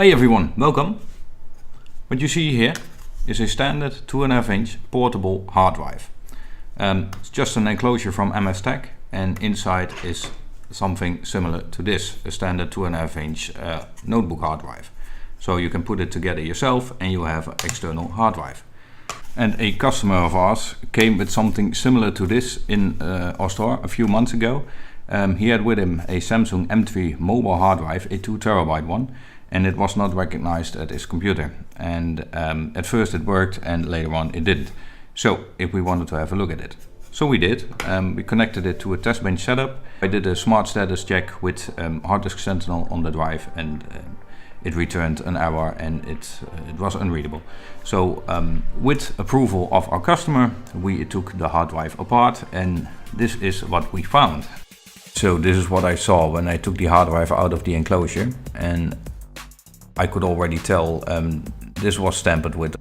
Hey everyone, welcome. What you see here is a standard 2.5-inch portable hard drive. It's just an enclosure from MS Tech, and inside is something similar to this, a standard 2.5-inch notebook hard drive. So you can put it together yourself and you have an external hard drive. And a customer of ours came with something similar to this in our store a few months ago. He had with him a Samsung M3 mobile hard drive, a 2 terabyte one, and it was not recognized at his computer. And at first it worked and later on it didn't. So if we wanted to have a look at it. So we did. We connected it to a test bench setup. I did a smart status check with hard disk Sentinel on the drive, and it returned an error and it was unreadable. So with approval of our customer, we took the hard drive apart, and this is what we found. So this is what I saw when I took the hard drive out of the enclosure, and I could already tell this was tampered with.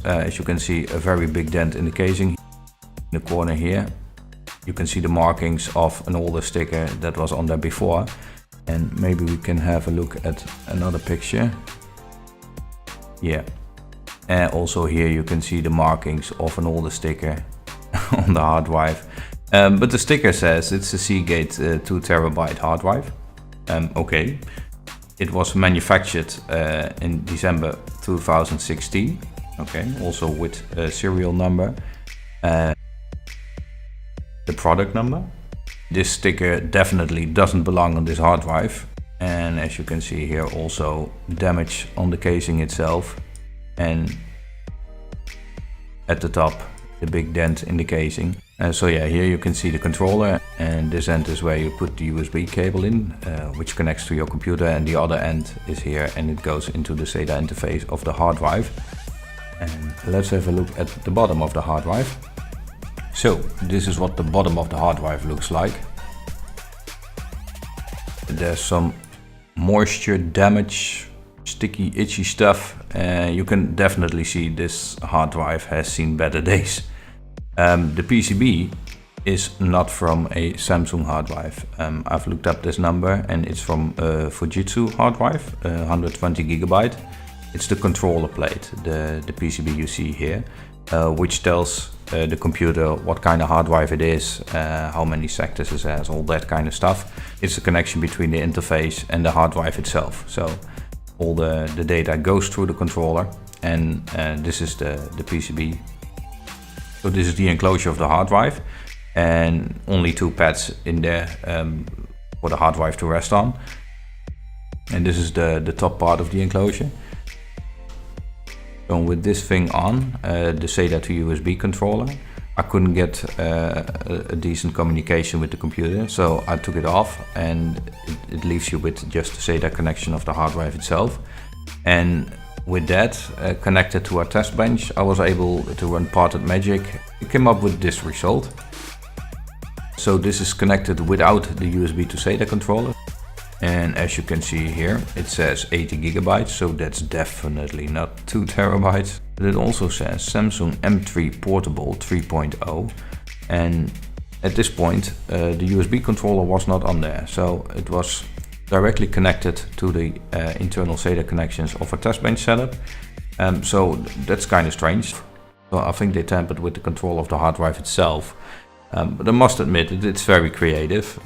As you can see, a very big dent in the casing. In the corner here, you can see the markings of an older sticker that was on there before. And maybe we can have a look at another picture. Yeah. And also here you can see the markings of an older sticker on the hard drive. But the sticker says it's a Seagate 2 terabyte hard drive. Okay. It was manufactured in December 2016. Okay, also with a serial number. The product number. This sticker definitely doesn't belong on this hard drive. And as you can see here, also damage on the casing itself. And at the top, the big dent in the casing. So yeah, here you can see the controller, and this end is where you put the USB cable in, which connects to your computer, and the other end is here and it goes into the SATA interface of the hard drive. And let's have a look at the bottom of the hard drive. So this is what the bottom of the hard drive looks like. There's some moisture damage, sticky, itchy stuff. You can definitely see this hard drive has seen better days. The PCB is not from a Samsung hard drive. I've looked up this number and it's from a Fujitsu hard drive, 120 gigabyte. It's the controller plate, the PCB you see here, which tells the computer what kind of hard drive it is, how many sectors it has, all that kind of stuff. It's the connection between the interface and the hard drive itself. So all the data goes through the controller, and this is the PCB. So this is the enclosure of the hard drive, and only 2 pads in there for the hard drive to rest on. And this is the top part of the enclosure. So with this thing on, the SATA to USB controller, I couldn't get a decent communication with the computer, so I took it off, and it leaves you with just the SATA connection of the hard drive itself. And with that connected to our test bench, I was able to run Parted Magic. It came up with this result. So this is connected without the USB to SATA controller. And as you can see here, it says 80 gigabytes, so that's definitely not 2 terabytes. But it also says Samsung M3 Portable 3.0. And at this point, the USB controller was not on there. So it was directly connected to the internal SATA connections of a test bench setup. So that's kind of strange. So I think they tampered with the control of the hard drive itself. But I must admit, it's very creative.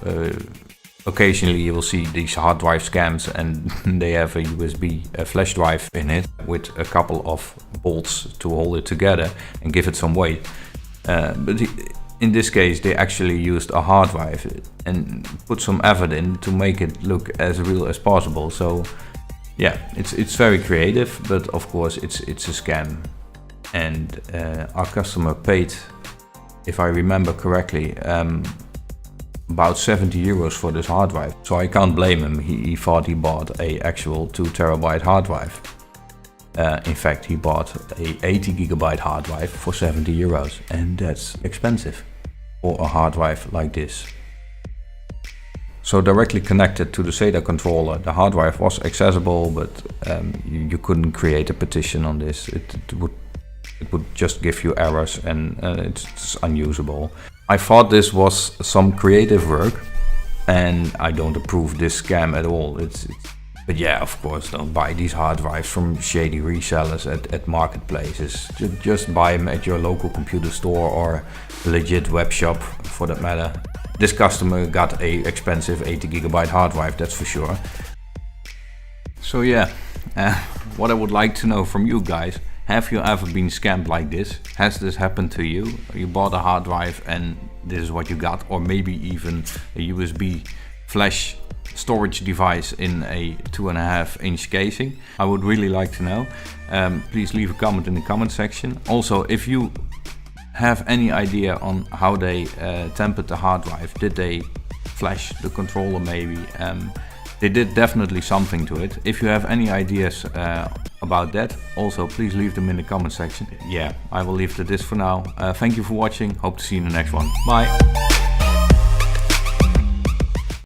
Occasionally you will see these hard drive scams, and they have a USB flash drive in it with a couple of bolts to hold it together and give it some weight. But in this case, they actually used a hard drive and put some effort in to make it look as real as possible. So yeah, it's very creative, but of course it's a scam. And our customer paid, if I remember correctly, about 70 euros for this hard drive. So I can't blame him. He thought he bought a actual 2 terabyte hard drive. In fact, he bought a 80 gigabyte hard drive for 70 euros, and that's expensive for a hard drive like this. So directly connected to the SATA controller, the hard drive was accessible, but you couldn't create a partition on this. It would just give you errors, and it's unusable. I thought this was some creative work, and I don't approve this scam at all. But yeah, of course, don't buy these hard drives from shady resellers at marketplaces. Just buy them at your local computer store or a legit web shop for that matter. This customer got a expensive 80 gigabyte hard drive, that's for sure. So yeah, what I would like to know from you guys, have you ever been scammed like this? Has this happened to you? You bought a hard drive and this is what you got, or maybe even a USB flash storage device in a 2.5 inch casing? I would really like to know. Please leave a comment in the comment section. Also, if you have any idea on how they tampered the hard drive, did they flash the controller maybe? They did definitely something to it. If you have any ideas about that, also please leave them in the comment section. Yeah, I will leave this for now. Thank you for watching. Hope to see you in the next one. Bye.